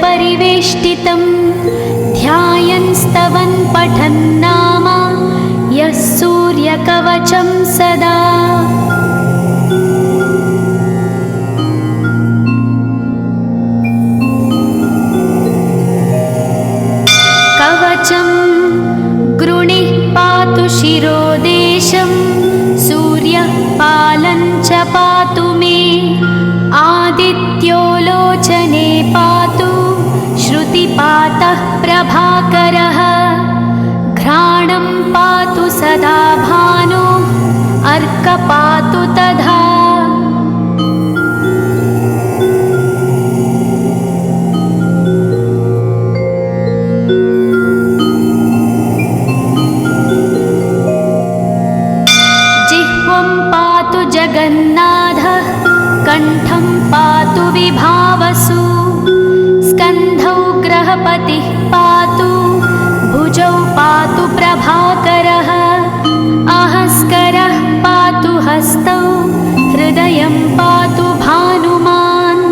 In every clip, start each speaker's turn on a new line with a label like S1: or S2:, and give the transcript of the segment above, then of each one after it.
S1: परिवेष्टितं ध्यायन् स्तवन् पठन् नाम यः सूर्यकवचं सदा। कवचं गृणिः पातु शिरोदेशं सूर्यः पालं च पातु मे आदित्यो लोचने पातु श्रुतिपातः प्रभाकरः घ्राणं पातु सदा भानो अर्क पातु तथा। जिह्वं पातु जगन्नाथः कण्ठं पातु विभावसु स्कन्धौ ग्रहपतिः पातु भुजौ पातु प्रभाकरः अहस्करः पातु हस्तौ हृदयं पातु भानुमान्।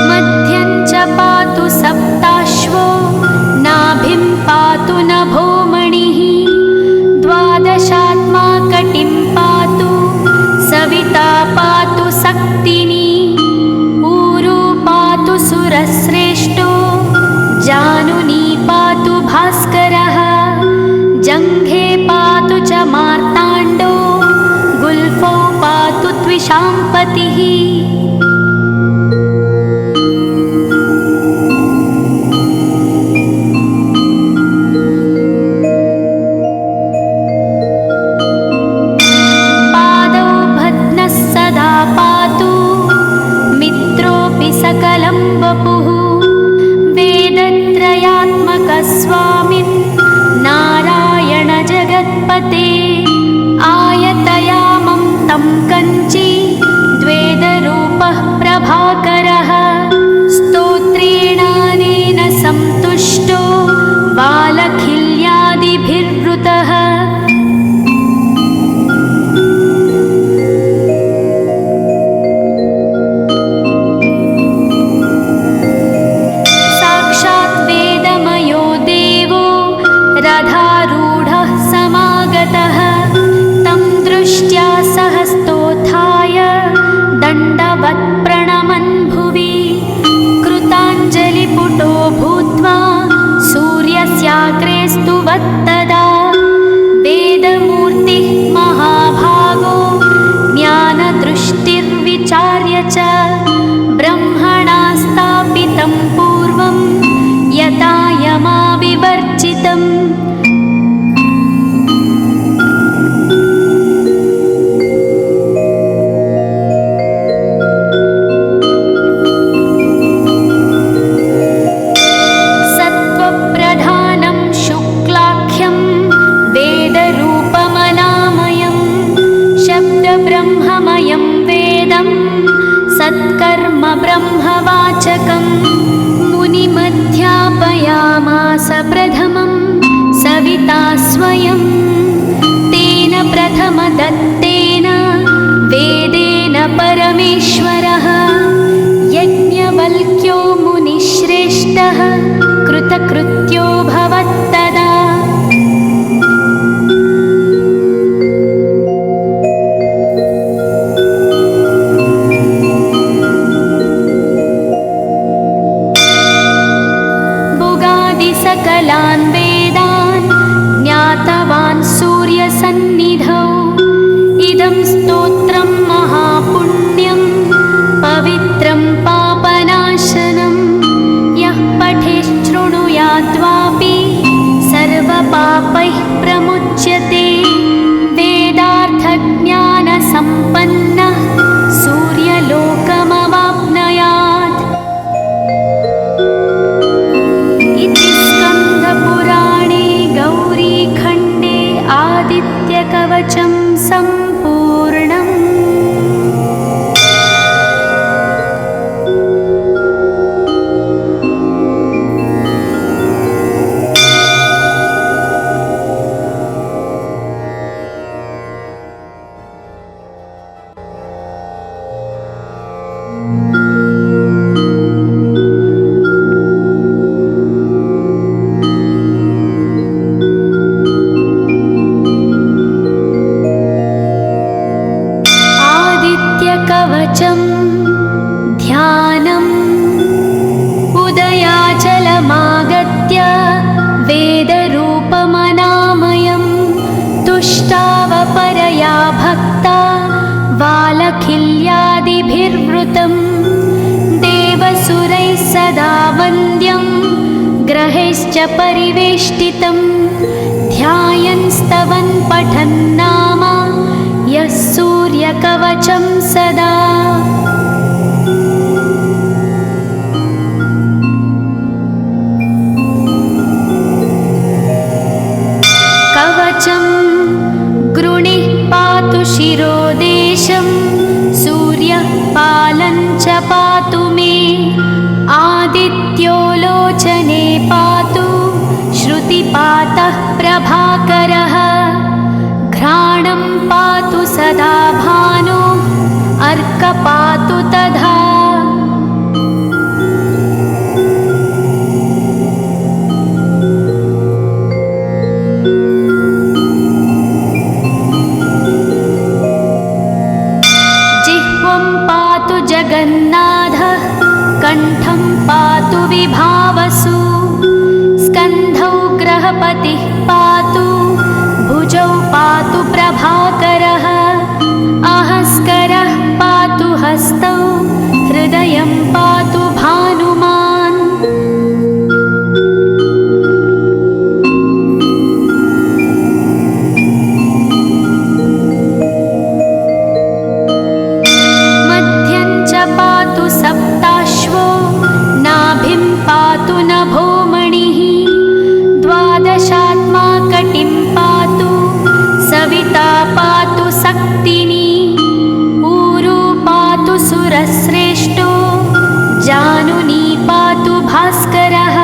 S1: मध्यं च पातु सप्ताश्वो नाभिं पातु नभोमणिः द्वादशात्मा कटिं पातु सविता पातु सक्तिनी ऊरू पातु सुरश्रेष्ठो जानुनी पातु भास्करः जङ्घे पातु च मार्ताण्डो गुल्फौ पातु त्विषाम्पतिः। सकलं वपुः वेदत्रयात्मकस्वामिन् नारायण जगत्पते आयतयामं तं कञ्ची द्वेदरूपः प्रभाकरः स्तोत्रेणानेन संतुष्टो बालखिल्यादिभिर्वृतः। रथारूढः समागतः तं दृष्ट्या सहस्तोत्थाय दण्डवत् प्रणमन् भुवि कृताञ्जलिपुटो भूत्वा सूर्यस्याग्रे स्तुवत्तदा वेदमूर्तिः महाभागो ज्ञानदृष्टिर्विचार्य च ब्रह्मणा स्थापितं पूर्वं यथा यमाविवर्जितम्। सत्त्वप्रधानं शुक्लाख्यं वेदरूपमनामयं शब्दब्रह्ममयं वेदं सत्कर्म ब्रह्मवाचकं मुनिमध्यापयामास प्रथमं सविता स्वयं तेन प्रथमदत्तेन वेदेन परमेश्वरः यज्ञवल्क्यो मुनिश्रेष्ठः कृतकृत्यो भवत्तदा। सकलान् वेदान् ज्ञातवान् सूर्यसन्निधौ इदं स्तोत्रं महापुण्यं पवित्रं पापनाशनं यः पठेच्छृणुयाद्वापि विवृतं देवसुरैः सदा वन्द्यं ग्रहैश्च परिवेष्टितं ध्यायन् स्तवन् पठन् नाम यः सूर्यकवचं सदा। कवचं गृणिः पातु शिरोदेशं सूर्यः पालं च पातु मे आदित्यो लोचने पातु श्रुतिपातः प्रभाकरः घ्राणं पातु सदा भानो अर्क पातु तथा। जगन्नाथः कण्ठं पातु विभावसु स्कन्धौ ग्रहपतिः पातु भुजौ पातु प्रभाकरः अहस्करः पातु हस्तौ हृदयं पातु भानुमान्। सप्ताश्वो नाभिं पातु नभोमणिः द्वादशात्मा कटिं पातु सविता पातु सक्तिनी ऊरू पातु सुरश्रेष्ठो जानुनी पातु भास्करः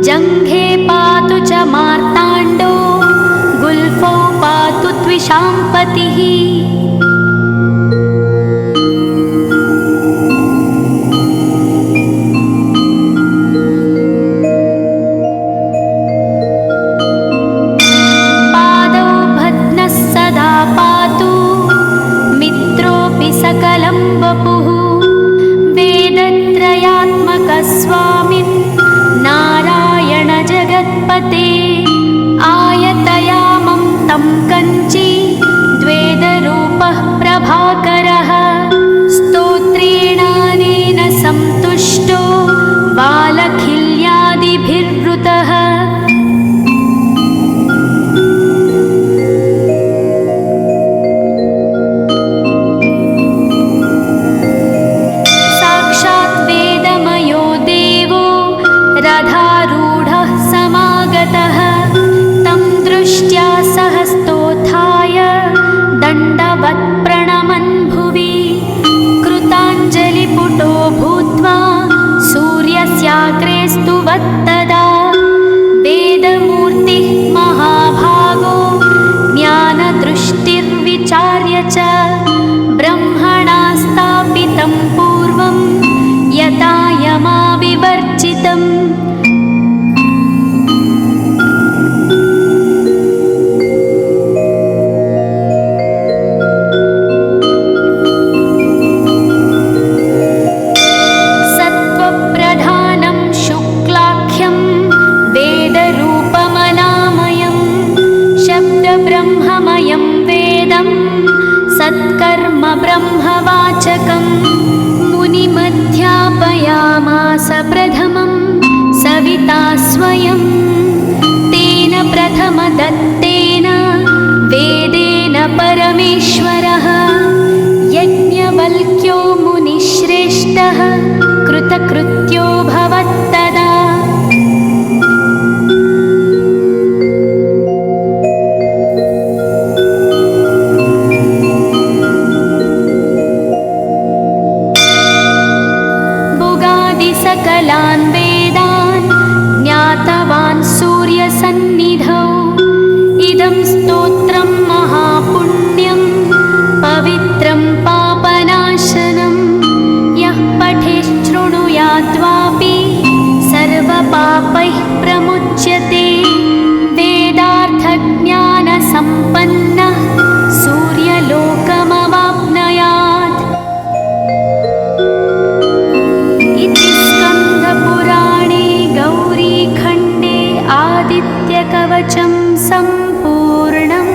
S1: जङ्घे पातु च मार्ताण्डो गुल्फौ पातु त्विषाम्पतिः। सकलं वपुः वेदत्रयात्मकस्वामिन् नारायण जगत्पते आयतयामं तं कञ्ची द्वेदरूपः प्रभाकरः स्तोत्रेणानेन सन्तुष्टो बालखिल्यादिभिर्वृतः। रथारूढः समागतः तं दृष्ट्या सहस्तोत्थाय दण्डवत् प्रणमन् भुवि कृताञ्जलिपुटो भूत्वा सूर्यस्याग्रे स्तुवत्तदा वेदमूर्तिः महाभागो ज्ञानदृष्टिर्विचार्य च ब्रह्मणा स्थापितं पूर्वं यथा यमाविवर्जितम्। सत्त्वप्रधानं शुक्लाख्यं वेदरूपमनामयं शब्दब्रह्ममयं वेदं सत्कर्म ब्रह्मवाचकं मुनिमध्यापयामास प्रथमं सविता स्वयं तेन प्रथमदत्तेन वेदेन परमेश्वरः यज्ञवल्क्यो मुनिश्रेष्ठः कृतकृत्यो भवत्तदा। सकलान् वेदान् ज्ञातवान् सूर्यसन्निधौ इदं स्तोत्रं महापुण्यं पवित्रं पापनाशनं यः पठेच्छृणुयाद्वापि सर्वपापैः प्रमुच्यते वेदार्थज्ञानसम्पन्नः सूर्यलोकमवाप्नुयात्। पुराणे गौरीखण्डे आदित्यकवचं सम्पूर्णम्।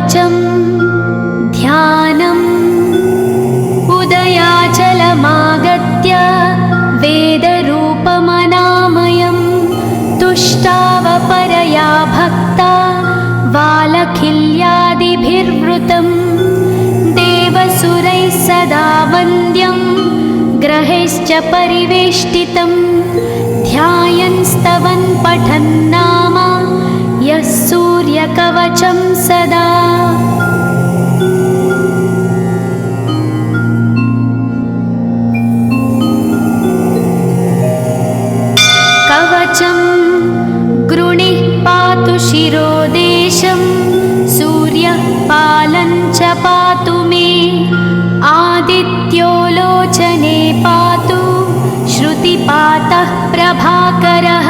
S1: कवचं ध्यानम् उदयाचलमागत्य वेदरूपमनामयं तुष्टावपरया भक्ता वालखिल्यादिभिर्वृतं देवसुरैः सदा वन्द्यं ग्रहैश्च परिवेष्टितं ध्यायन् स्तवन् पठन् नाम यः सूर्यकवचं सदा। कवचं गृणिः पातु शिरोदेशं सूर्यः पालं च पातु मे आदित्यो लोचने पातु श्रुतिपातः प्रभाकरः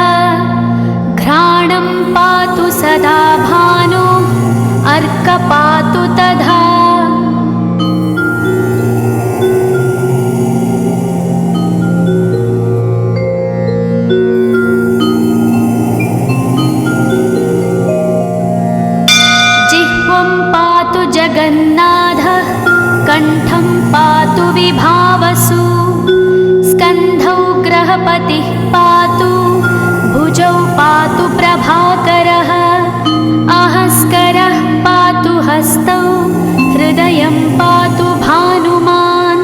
S1: घ्राणं पातु सदा भानु अर्क पातु तथा। जिह्वं पातु जगन्नाथः कण्ठं पातु विभावसु स्कन्धौ ग्रहपतिः पातु भुजौ पातु प्रभाकरः अहस्करः पातु हस्तौ हृदयं पातु भानुमान्।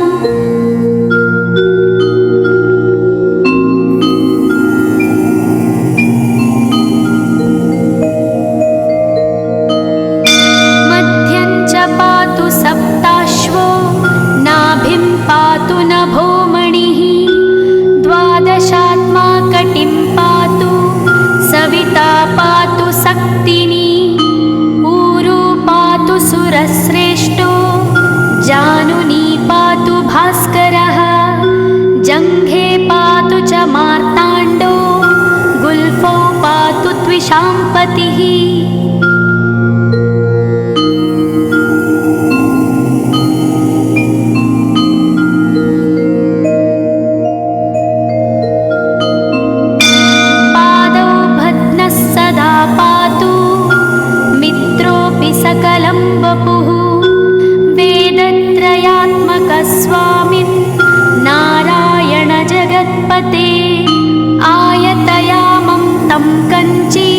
S1: मध्यं च पातु सप्ताश्वो नाभिं पातु नभोमणिः द्वादशात्मा कटिं पातु सविता पातु सक्तिनी ऊरू पातु सुरश्रेष्ठो जानुनी पातु भास्करः जङ्घे पातु च मार्ताण्डो गुल्फौ पातु त्विषाम्पतिः। सकलं वपुः वेदत्रयात्मकस्वामिन् नारायण जगत्पते आयतयामं तं कञ्ची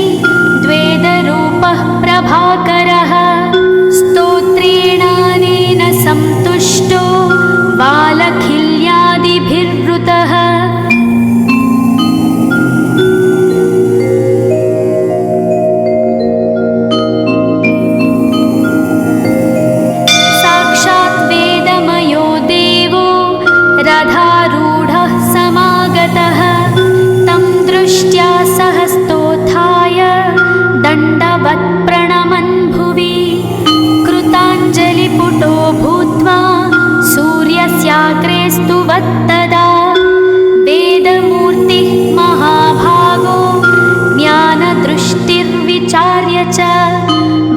S1: द्वेदरूपः प्रभाकरः स्तोत्रेणानेन सन्तुष्टो वालखिल्यादिभिर्वृतः। रथारूढः समागतः तं दृष्ट्या सहस्तोत्थाय दण्डवत् प्रणमन् भुवि कृताञ्जलिपुटो भूत्वा सूर्यस्याग्रे स्तुवत्तदा वेदमूर्तिः महाभागो ज्ञानदृष्टिर्विचार्य च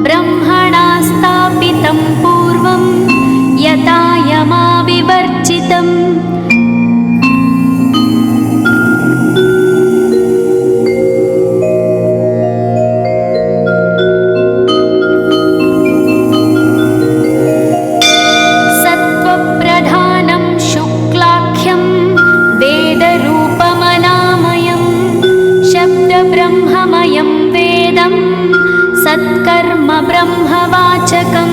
S1: ब्रह्मणा स्थापितं पूर्वं यथा यमाविवर्जितम्। सत्त्वप्रधानं शुक्लाख्यं वेदरूपमनामयं शब्दब्रह्ममयं वेदं सत्कर्म ब्रह्मवाचकं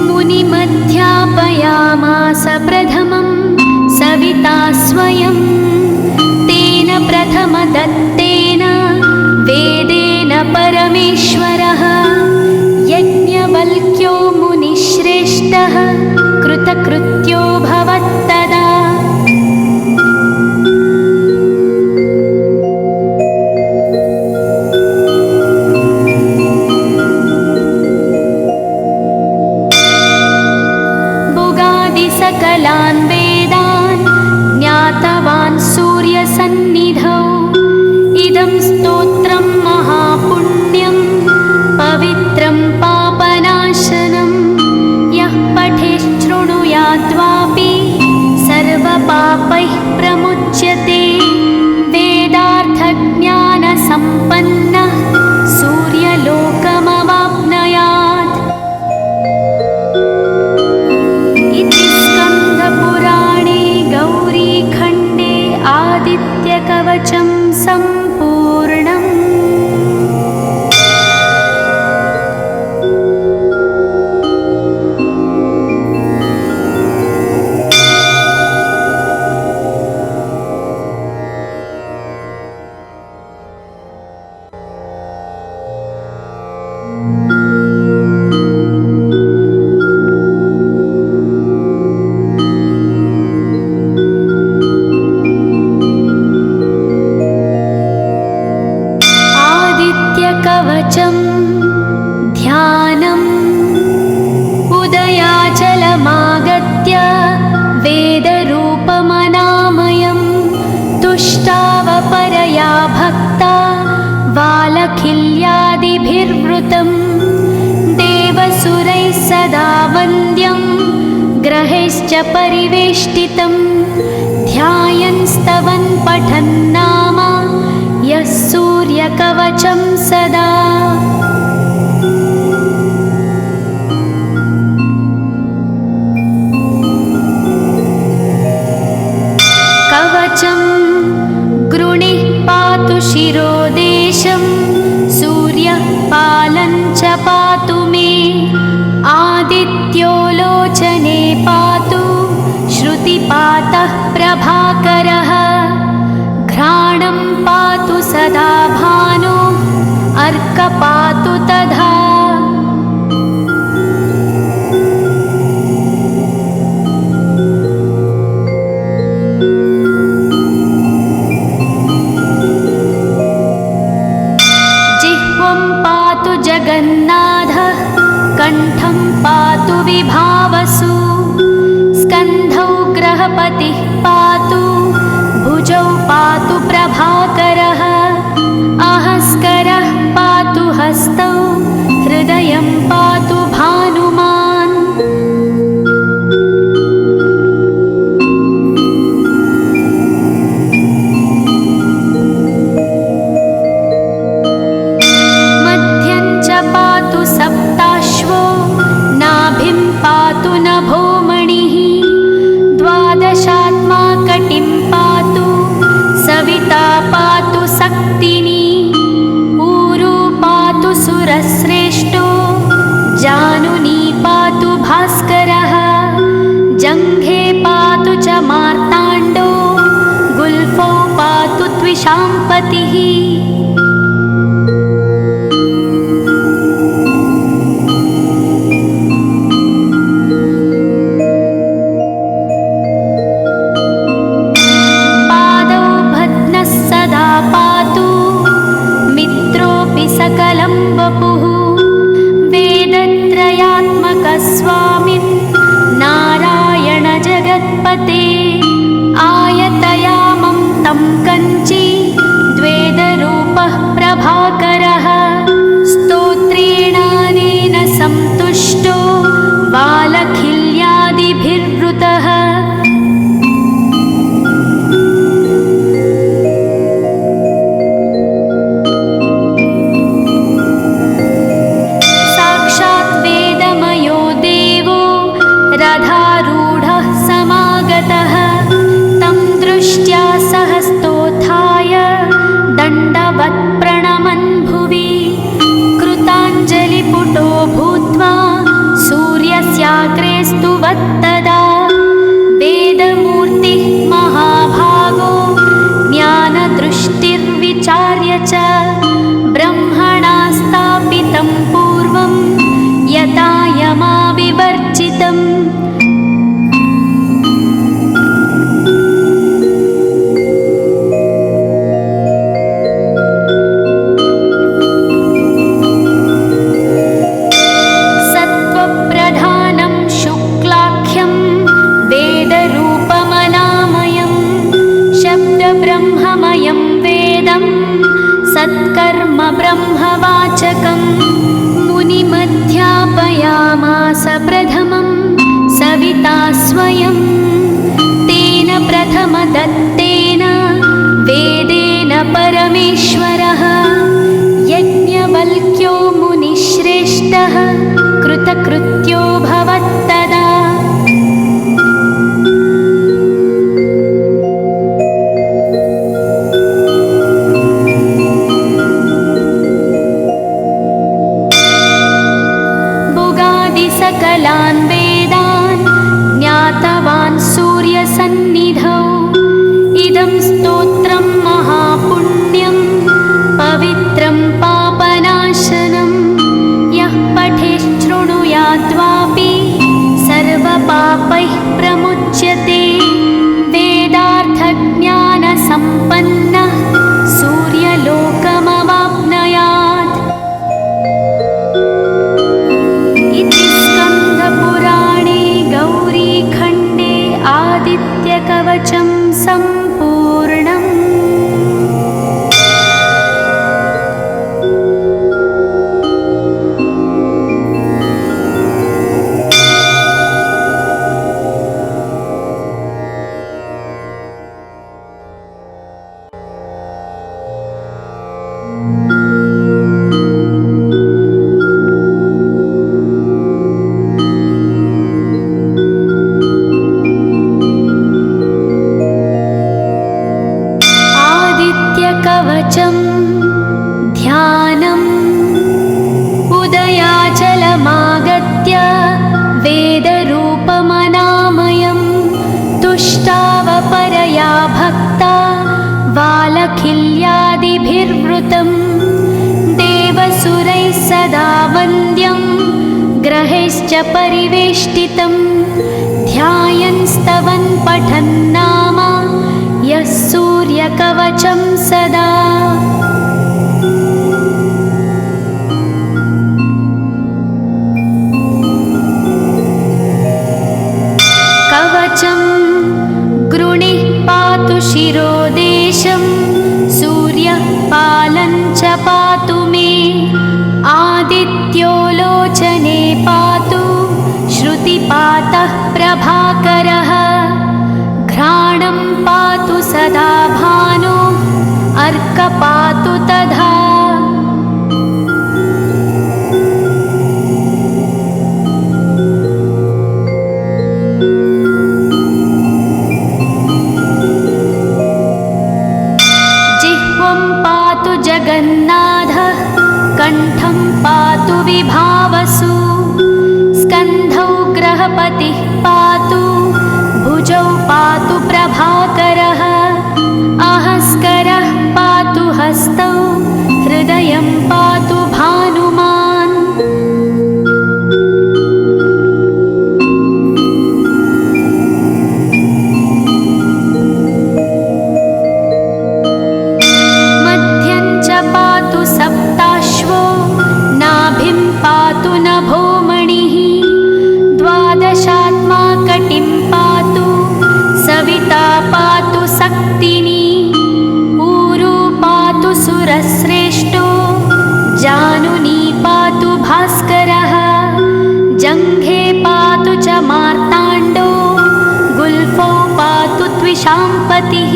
S1: मुनिमध्यापयामास प्रथमं सविता स्वयं तेन प्रथमदत्तेन वेदेन परमेश्वरः यज्ञवल्क्यो मुनिश्रेष्ठः कृतकृत्यो भवत्तदा। सकलान् वेदान् ज्ञातवान् सूर्यसन्निधौ इदं स्तोत्रं महापुण्यं पवित्रं पापनाशनं यः पठेच्छृणुयात् आदित्यकवचं ध्यानम् उदयाचलमागत्य वेदरूपमनामयं तुष्टावपरया भक्ता वालखिल्यादिभिर्वृतं देवसुरैः सदा वन्द्यं ग्रहैश्च परिवेष्टितं ध्यायन् स्तवन् पठन् नाम यः सूर्यकवचं सदा। कवचं गृणिः पातु शिरोदेशं सूर्यः पालं च पातु मे आदित्यो लोचने पातु श्रुतिपातः प्रभाकरः घ्राणं पातु सदा भानो अर्क पातु तथा। जिह्वं पातु जगन्नाथः कण्ठं पातु विभावसु स्कन्धौ ग्रहपतिः पातु भुजौ पातु प्रभाकरः अहस्करः पातु हस्तौ हृदयं पातु भानुमान्। मध्यं च पातु सप्ताश्वो नाभिं पातु नभोमणिः द्वादशात्मा कटिं पातु सविता पातु सक्तिनी ऊरू पातु सुरश्रेष्ठो जानुनी पातु भास्करः जङ्घे पातु च मार्ताण्डो गुल्फौ पातु त्विषाम्पतिः। सकलं वपुः वेदत्रयात्मकस्वामिन् नारायण जगत्पते आयतयामं तं कञ्ची द्वेदरूपः प्रभाकरः स्तोत्रेणानेन सन्तुष्टो वालखिल्यादिभिर्वृतः रथारूढः समागतः तं दृष्ट्या सहस्तोत्थाय दण्डवत् प्रणमन् भुवि कृताञ्जलिपुटो भूत्वा सूर्यस्याग्रे स्तुवत्तदा वेदमूर्तिः महाभागो ज्ञानदृष्टिर्विचार्य च ब्रह्मणा स्थापितं पूर्वं यथा यमाविवर्जितम्। सत्त्वप्रधानं शुक्लाख्यं वेदरूपमनामयं शब्दब्रह्ममयं वेदं सत्कर्म ब्रह्मवाचकं मुनिमध्यापयामास प्रथमं सविता स्वयं तेन प्रथमदत्तेन वेदेन परमेश्वरः यज्ञवल्क्यो मुनिश्रेष्ठः कृतकृत्यो भवत्तदा। सकलान् वेदान् ज्ञातवान् सूर्यसन्निधौ इदं स्तोत्रं महापुण्यं पवित्रं पापनाशनं यः पठेच्छृणुयाद्वापि सर्वपापैः प्रमुच्यते वेदार्थज्ञानसम्पन्नः सूर्यलोकमवाप्नुयात्। सदा वन्द्यं ग्रहैश्च परिवेष्टितं ध्यायन् स्तवन् पठन् नाम यः सूर्यकवचं सदा। कवचं गृणिः पातु शिरोदेशं सूर्यः पालं च पातु मे आदित्यो लोचने पातु श्रुतिपातः प्रभाकरः घ्राणं पातु सदा भानो अर्क पातु तथा। जगन्नाथः कण्ठं पातु विभावसु स्कन्धौ ग्रहपतिः पातु भुजौ पातु प्रभाकरः अहस्करः पातु हस्तौ हृदयं पातु भानुमान्। सप्ताश्वो नाभिं पातु नभोमणिः द्वादशात्मा कटिं पातु सविता पातु सक्तिनी ऊरू पातु सुरश्रेष्ठो जानुनी पातु भास्करः जङ्घे पातु च मार्ताण्डो गुल्फौ पातु त्विषाम्पतिः।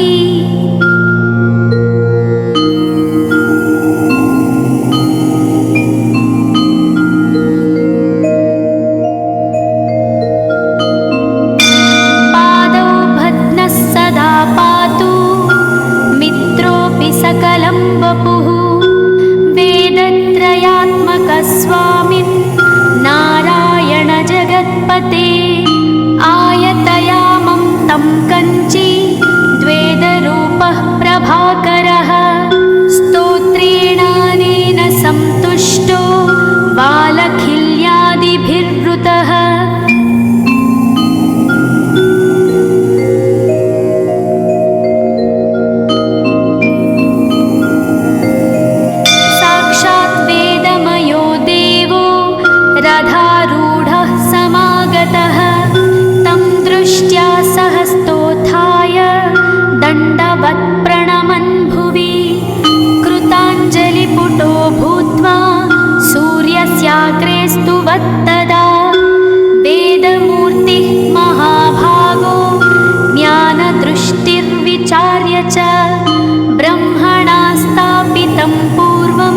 S1: सकलं वपुः वेदत्रयात्मकस्वामिन् नारायण जगत्पते आयतयामं तं कञ्ची द्वेदरूपः प्रभाकरः स्तोत्रेणानेन सन्तुष्टो बालखिल्यादिभिर्वृतः। रथारूढः समागतः तं दृष्ट्या सहस्तोत्थाय दण्डवत् प्रणमन् भुवि कृताञ्जलिपुटो भूत्वा सूर्यस्याग्रे स्तुवत्तदा वेदमूर्तिः महाभागो ज्ञानदृष्टिर्विचार्य च ब्रह्मणा स्थापितं पूर्वं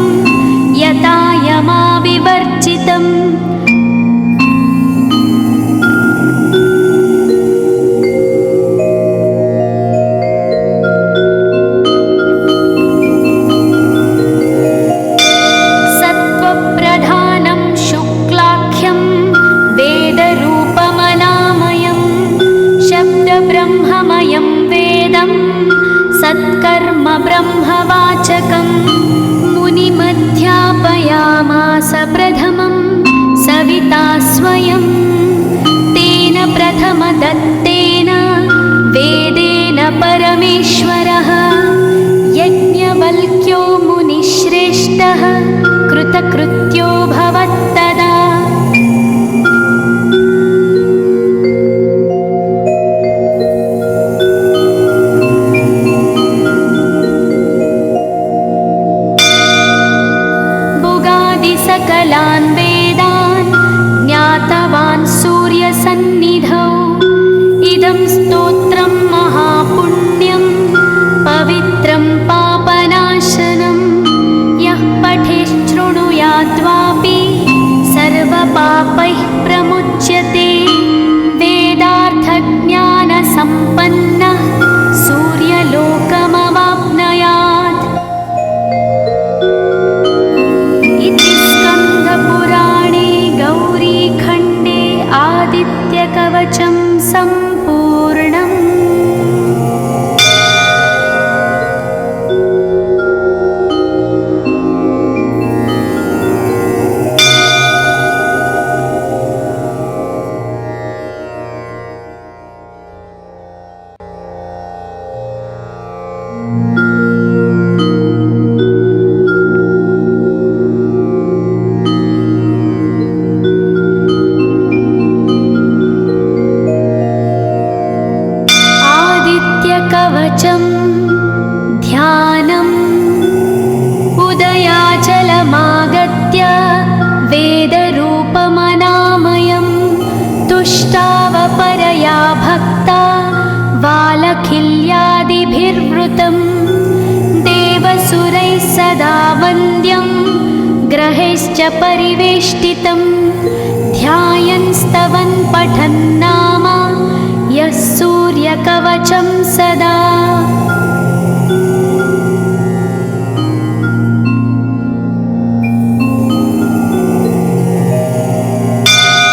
S1: यथा यमाविवर्जितम्। सत्त्वप्रधानं शुक्लाख्यं वेदरूपमनामयं शब्दब्रह्ममयं वेदं सत्कर्म ब्रह्मवाचकम् मुनिमध्यापयामास प्रथमं सविता स्वयं तेन प्रथमदत्तेन वेदेन परमेश्वरः यज्ञवल्क्यो मुनिश्रेष्ठः कृतकृत्यो भवत्तदा। सकलान् वेदान् ज्ञातवान् सूर्यसन्निधौ इदं स्तोत्रं महापुण्यं पवित्रं पापनाशनं यः पठेच्छृणुयाद्वापि सर्वपापैः प्रमुच्यते वेदार्थज्ञानसम्पन्नः सूर्यलोकमवाप्नुयात्। पुराणे गौरीखण्डे आदित्यकवचं सम्पूर्णम्। परिवेष्टितं ध्यायन् स्तवन् पठन् नाम यः सूर्यकवचं सदा।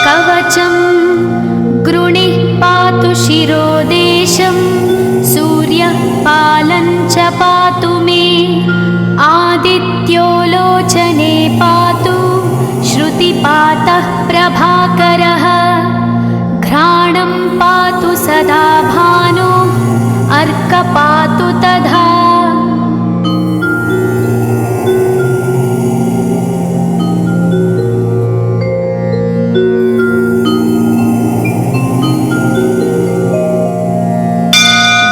S1: कवचं गृणिः पातु शिरोदेशं सूर्यः पालं च पातु मे आदित्यो लोचने पातु श्रुतिपातः प्रभाकरः घ्राणं पातु सदा भानो अर्क पातु तथा।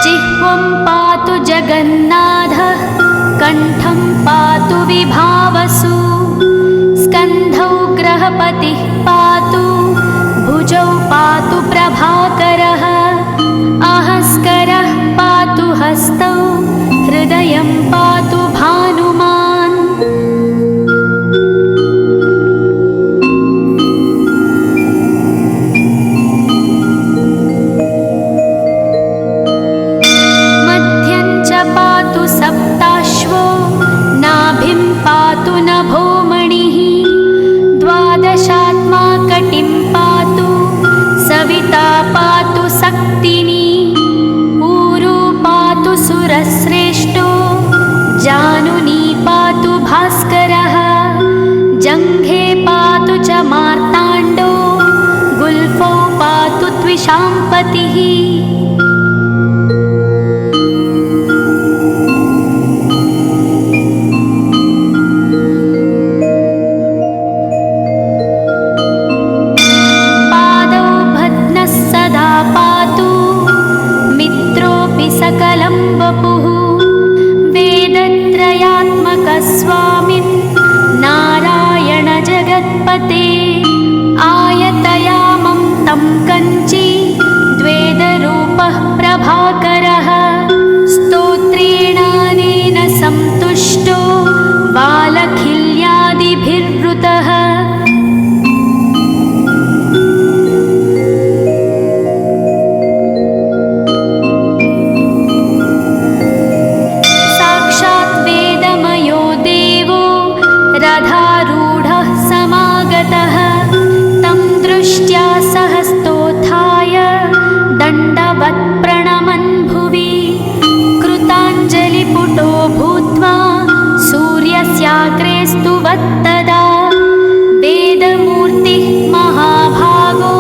S1: जिह्वं पातु जगन्नाथः कण्ठं पातु विभावसु स्कन्धौ ग्रहपतिः पातु भुजौ पातु प्रभाकरः अहस्करः पातु हस्तौ हृदयं पातु भानुमान्। मध्यं च पातु सप्ताश्वो नाभिं पातु नभोमणिः द्वादशात्मा कटिं पातु सविता पातु सक्तिनी ऊरू पातु सुरश्रेष्ठो जानुनी पातु भास्करः जङ्घे पातु च मार्ताण्डो गुल्फौ पातु त्विषाम्पतिः। सकलं वपुः वेदत्रयात्मकस्वामिन् नारायण जगत्पते आयतयामं तं कञ्ची द्वेदरूपः प्रभाकरः स्तोत्रेणानेन संतुष्टो बालखिल्यादिभिर्वृतः। रथारूढः समागतः तं दृष्ट्या सहस्तोत्थाय दण्डवत् प्रणमन् भुवि कृताञ्जलिपुटो भूत्वा सूर्यस्याग्रे स्तुवत्तदा वेदमूर्तिः महाभागो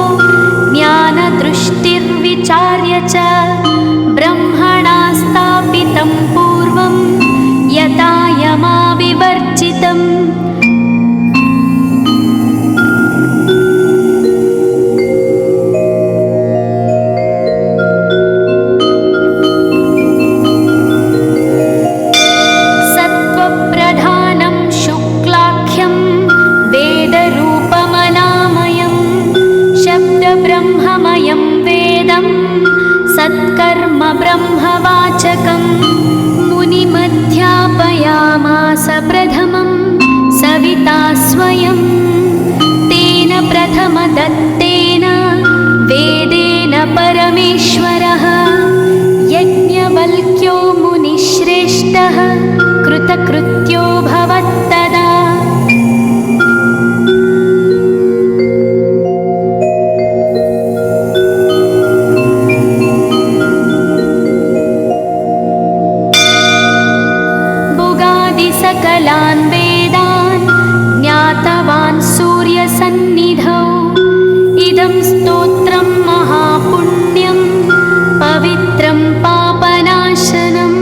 S1: ज्ञानदृष्टिर्विचार्य च ब्रह्मणा स्थापितं पूर्वं यथा यमाविवर्जितम्। सत्त्वप्रधानं शुक्लाख्यं वेदरूपमनामयं शब्दब्रह्ममयं वेदं सत्कर्म ब्रह्मवाचकम् मुनिमध्यापयामास प्रथमं सविता स्वयं तेन प्रथमदत्तेन वेदेन परमेश्वरः यज्ञवल्क्यो मुनिश्रेष्ठः कृतकृत्यो भवत्तदा। सकलान् वेदान् ज्ञातवान् सूर्यसन्निधौ इदं स्तोत्रं महापुण्यं पवित्रं पापनाशनं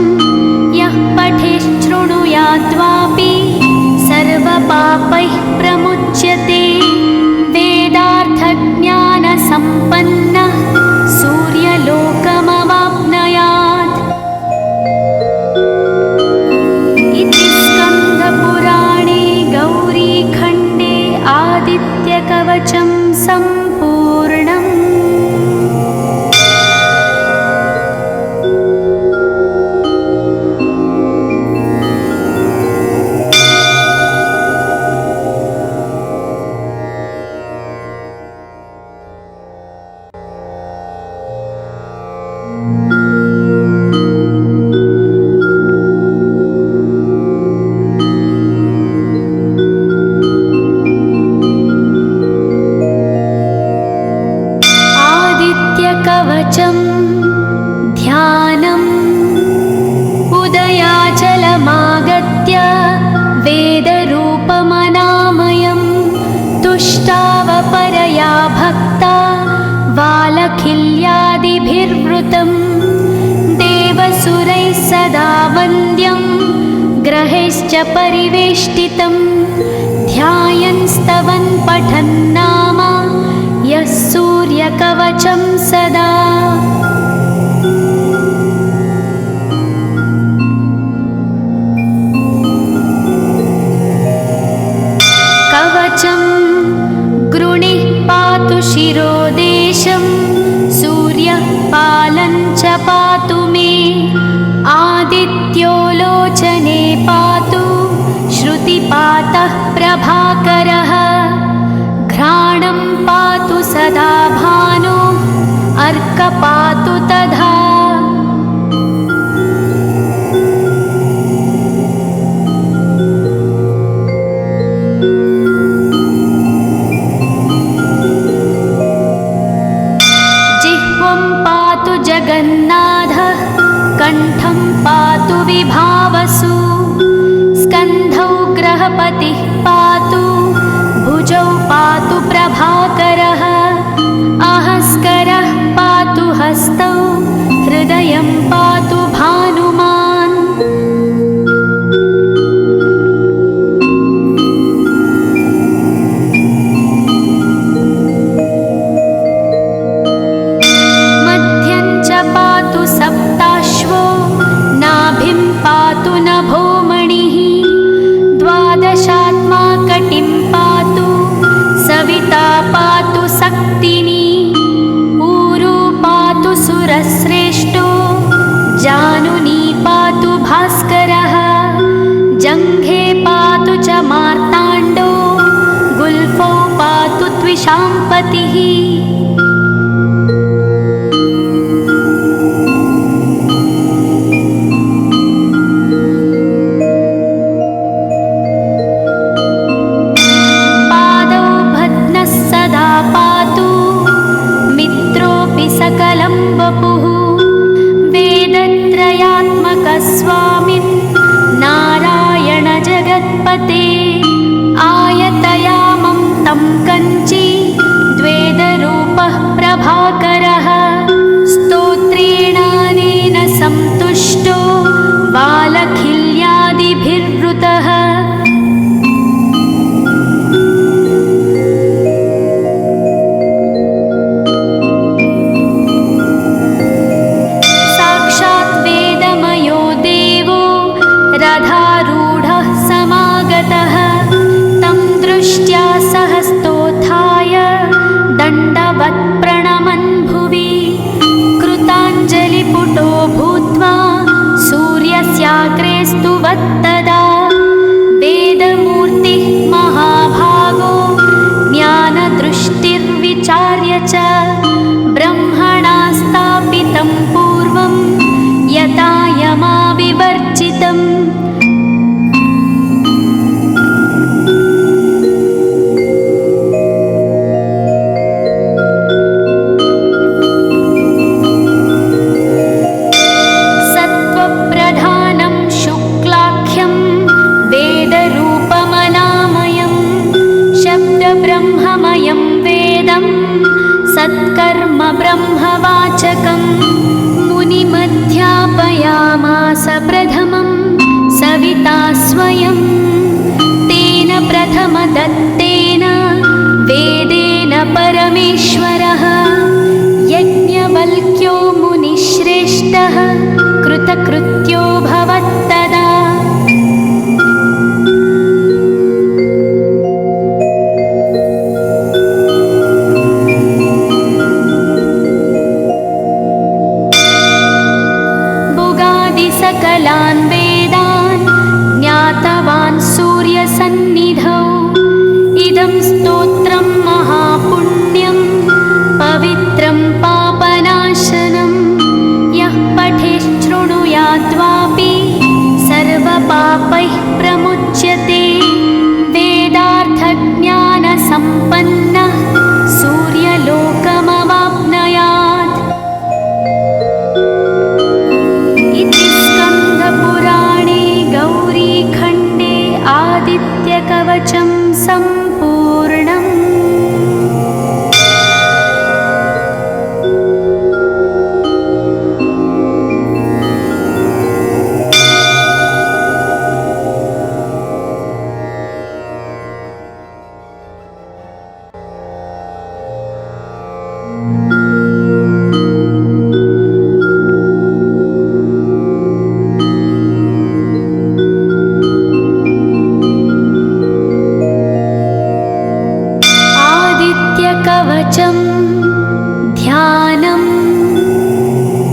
S1: यः पठेच्छृणुयाद्वापि सर्वपापैः प्रमुच्यते वेदार्थज्ञानसम्पन्नः सूर्यलोकमवाप्नुयात्। इति स्कन्दपुराणे गौरीखण्डे आदित्यकवचं सम्पूर्णम्। परिवेष्टितं ध्यायन् स्तवन् पठन् नाम यः सूर्यकवचं सदा। कवचं गृणिः पातु शिरोदेशं सूर्यः पालं च पातु मे आदित्यो लोचने पातु श्रुतिपातः प्रभाकरः घ्राणं पातु सदा भानो अर्क पातु तथा। जिह्वं पातु जगन्नाथः कण्ठं पातु विभावसु स्कन्धौ ग्रहपतिः पातु भुजौ पातु प्रभाकरः अहस्करः पातु हस्तौ हृदयं पातु भानुमान्। मध्यं च पातु सप्ताश्वो नाभिं पातु नभोमणिः द्वादशात्मा कटिं पातु सविता पातु सक्तिनी ऊरू पातु सुरश्रेष्ठो जानुनी पातु भास्करः जङ्घे पातु च मार्ताण्डो गुल्फौ पातु त्विषाम्पतिः। सकलं वपुः वेदत्रयात्मकस्वामिन् नारायण जगत्पते आयतयामं तं कञ्ची द्वेदरूपः प्रभाकरः स्तोत्रेणानेन सन्तुष्टो बालखिल्यादिभिर्वृतः। रथारूढः समागतः तं दृष्ट्या सहस्तोत्थाय दण्डवत् प्रणमन् भुवि कृताञ्जलिपुटो भूत्वा सूर्यस्याग्रे स्तुवत्तदा वेदमूर्तिः महाभागो ज्ञानदृष्टिर्विचार्य च ब्रह्मणा स्थापितं पूर्वं यथा यमाविवर्जितम्। सत्त्वप्रधानं शुक्लाख्यं वेदरूपमनामयं शब्दब्रह्ममयं वेदं सत्कर्म ब्रह्मवाचकम् मुनिमध्यापयामास प्रथमं सविता स्वयं तेन प्रथमदत्तेन वेदेन परमेश्वरः यज्ञवल्क्यो मुनिश्रेष्ठः कृतकृत्यो भवत्तदा। सकलान् वेदान् ज्ञातवान् सूर्यसन्निधौ इदं स्तोत्रं महापुण्यं पवित्रं पापनाशनं यः पठेच्छृणुयाद्वापि सर्वपापैः प्रमुच्यते वेदार्थज्ञानसम्पन्नः सूर्यलोकमवाप्नुयात्। पुराणे गौरीखण्डे आदित्यकवचं सम्पूर्णम्। कवचं ध्यानम्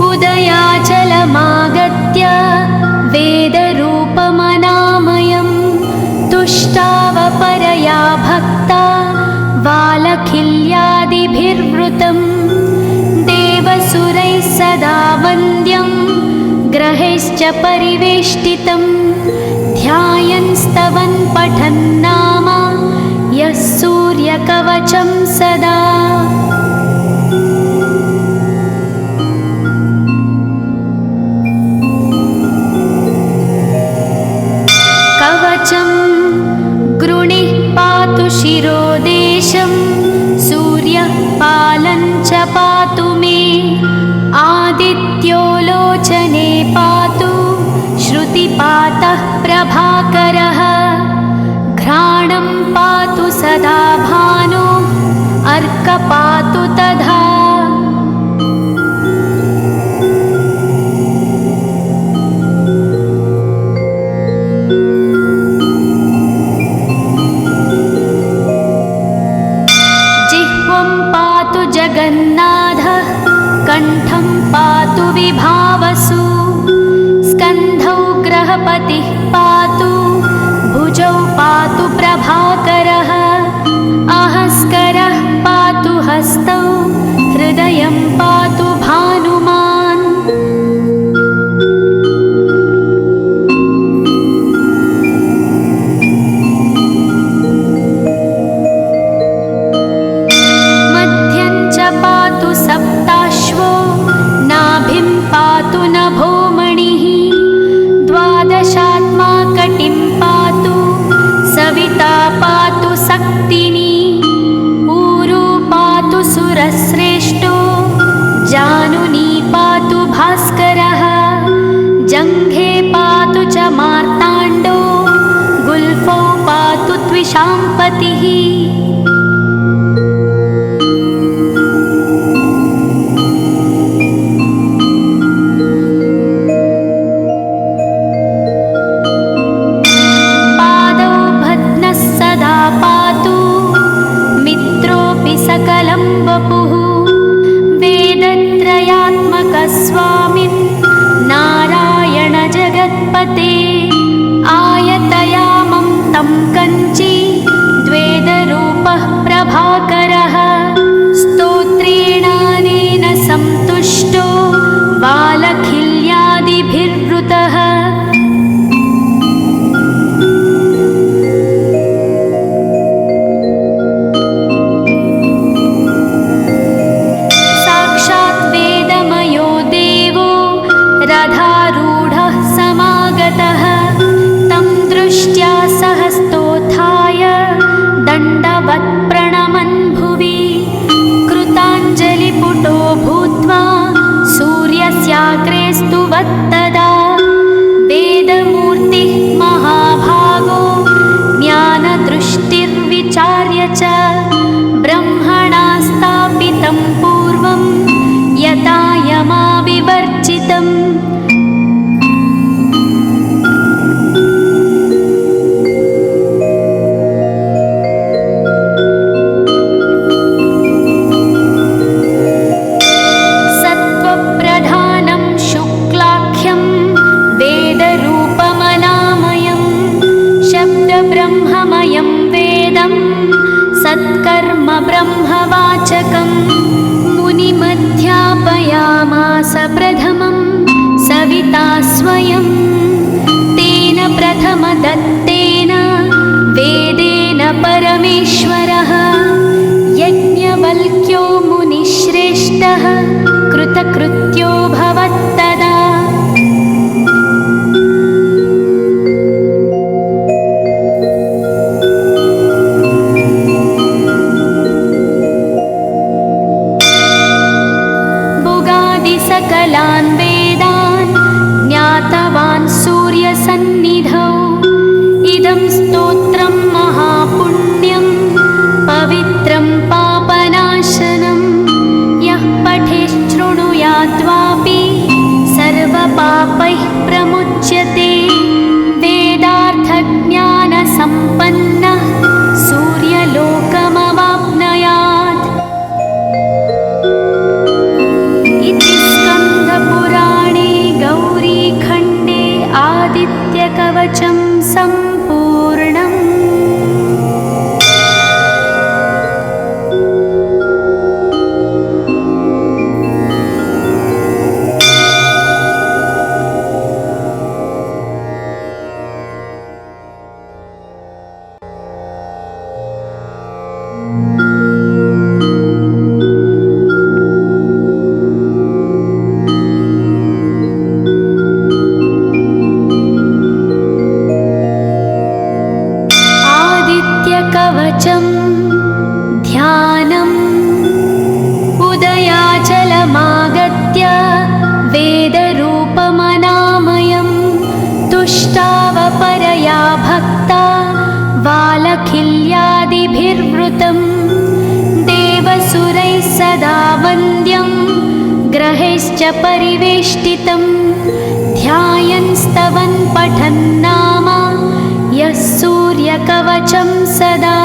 S1: उदयाचलमागत्य वेदरूपमनामयं तुष्टावपरया भक्ता वालखिल्यादिभिर्वृतं देवसुरैः सदा वन्द्यं ग्रहैश्च परिवेष्टितं ध्यायन् स्तवन् पठन् नाम यः सूर्यकवचं सदा। कवचं गृणिः पातु शिरोदेशं सूर्यः पालं च पातु मे आदित्यो लोचने पातु श्रुतिपातः प्रभाकरः घ्राणं पातु सदा भानो अर्क पातु तथा। जिह्वं पातु जगन्नाथः कण्ठं पातु विभावसु स्कन्धौ ग्रहपतिः पातु भुजौ पातु प्रभाकरः अहस्करः पातु हस्तौ हृदयं पातु भानुमान्। मध्यं च पातु सप्ताश्वो नाभिं पातु नभोमणिः द्वादशात्मा कटिं पातु सविता पातु सक्तिनी ऊरू पातु सुरश्रेष्ठो जानुनी पातु भास्करः जङ्घे पातु च मार्ताण्डो गुल्फौ पातु त्विषाम्पतिः। सकलं वपुः वेदत्रयात्मकस्वामिन् नारायण जगत्पते आयतयामं तं कञ्ची द्वेदरूपः प्रभाकरः स्तोत्रेणानेन सन्तुष्टो वालखिल्यादिभिर्वृतः। रथारूढः समागतः तं दृष्ट्या सहस्तोत्थाय दण्डवत् प्रणमन् भुवि कृताञ्जलिपुटो भूत्वा सूर्यस्याग्रे स्तुवत्तदा वेदमूर्तिः महाभागो ज्ञानदृष्टिर्विचार्य च ब्रह्मणा स्थापितं पूर्वं यथा यमाविवर्जितम्। सत्त्वप्रधानं शुक्लाख्यं वेदरूपमनामयं शब्दब्रह्ममयं वेदं सत्कर्म ब्रह्मवाचकम् मुनिमध्यापयामास प्रथमं सविता स्वयं तेन प्रथमदत्तेन वेदेन परमेश्वरः यज्ञवल्क्यो मुनिश्रेष्ठः कृतकृत्यो भवत्तदा। सकलान् वेदान् ज्ञातवान् सूर्यसन्निधौ बालखिल्यादिभिर्वृतं देवसुरैः सदा वन्द्यं ग्रहैश्च परिवेष्टितं ध्यायन् स्तवन् पठन् नाम यः सूर्यकवचं सदा।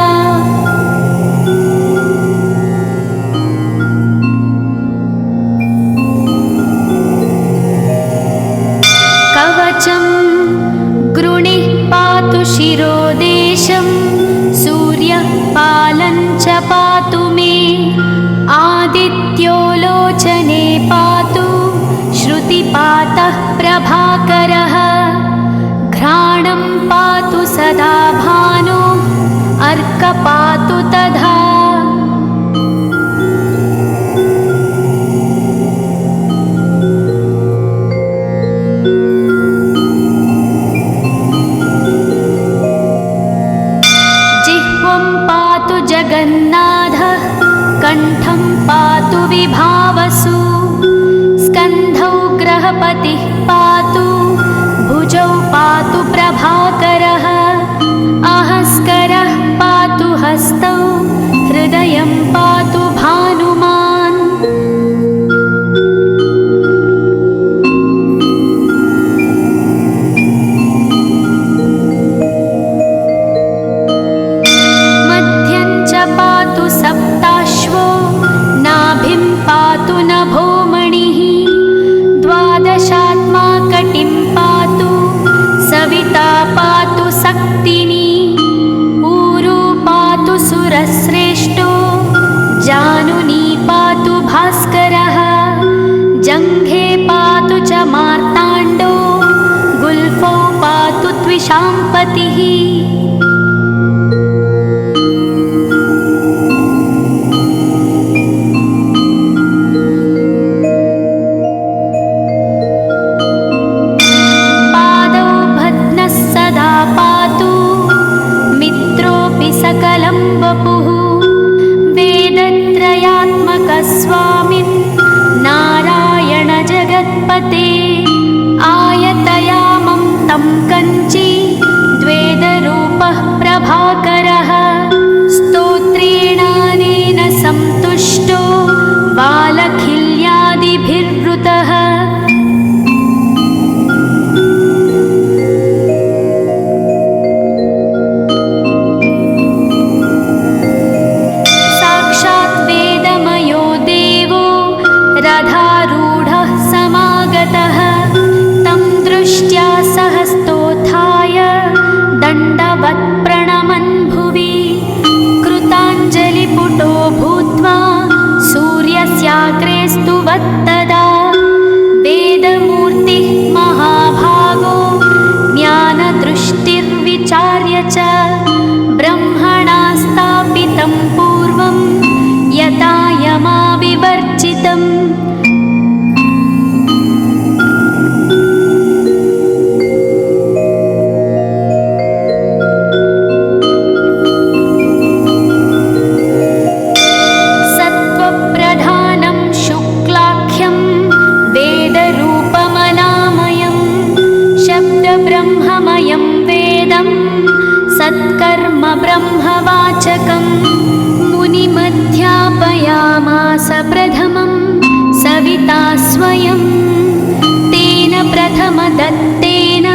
S1: कवचं गृणिः पातु शिरोदेशं सूर्यः पालं च पातु मे आदित्यो लोचने पातु श्रुतिपातः प्रभाकरः घ्राणं पातु सदा भानो अर्क पातु तथा। जगन्नाथः कण्ठं पातु विभावसु स्कन्धौ ग्रहपतिः पातु भुजौ पातु प्रभाकरः अहस्करः पातु हस्तौ हृदयं पातु भानुमान्। पातु सप्ताश्वो नाभिं पातु नभोमणिः द्वादशात्मा कटिं पातु सविता पातु सक्तिनी ऊरू पातु सुरश्रेष्ठो जानुनी पातु भास्करः जङ्घे पातु च मार्ताण्डो गुल्फौ पातु त्विषाम्पतिः। सकलं वपुः वेदत्रयात्मकस्वामिन् नारायण जगत्पते आयतयामं तं कञ्ची द्वेदरूपः प्रभाकरः स्तोत्रेणानेन सन्तुष्टो बालखिल्यादिभिर्वृतः। रथारूढः समागतः तं दृष्ट्या सहस्तोत्थाय दण्डवत् प्रणमन् भुवि कृताञ्जलिपुटो भूत्वा सूर्यस्याग्रे स्तुवत्तदा वेदमूर्तिः महाभागो ज्ञानदृष्टिर्विचार्य च ब्रह्मणा स्थापितं पूर्वं यथा यमाविवर्जितम्। सत्त्वप्रधानं शुक्लाख्यं वेदरूपमनामयं शब्दब्रह्ममयं वेदं सत्कर्म ब्रह्मवाचकं मुनिमध्यापयामास प्रथमं सविता स्वयं तेन प्रथमदत्तेन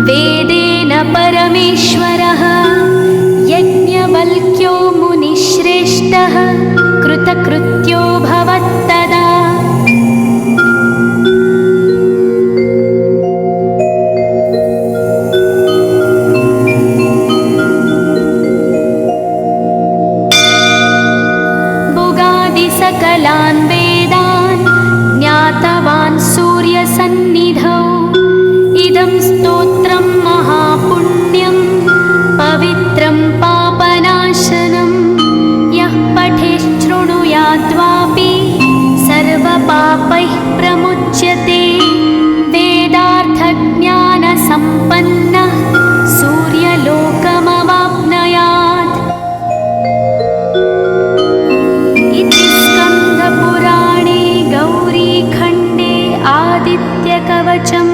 S1: वेदेन परमेश्वरः यज्ञवल्क्यो मुनिश्रेष्ठः कृतकृत्यो भवत्तदा। सकलान् वेदान् ज्ञातवान् सूर्यसन्निधौ इदं स्तोत्रं महापुण्यं पवित्रं पापनाशनं यः पठेच्छृणुयाद्वापि सर्वपापैः प्रमुच्यते वेदार्थज्ञानसम्पन्नः सूर्यलोकमवाप्नुयात्। इति स्कन्दपुराणे गौरीखण्डे आदित्यकवचं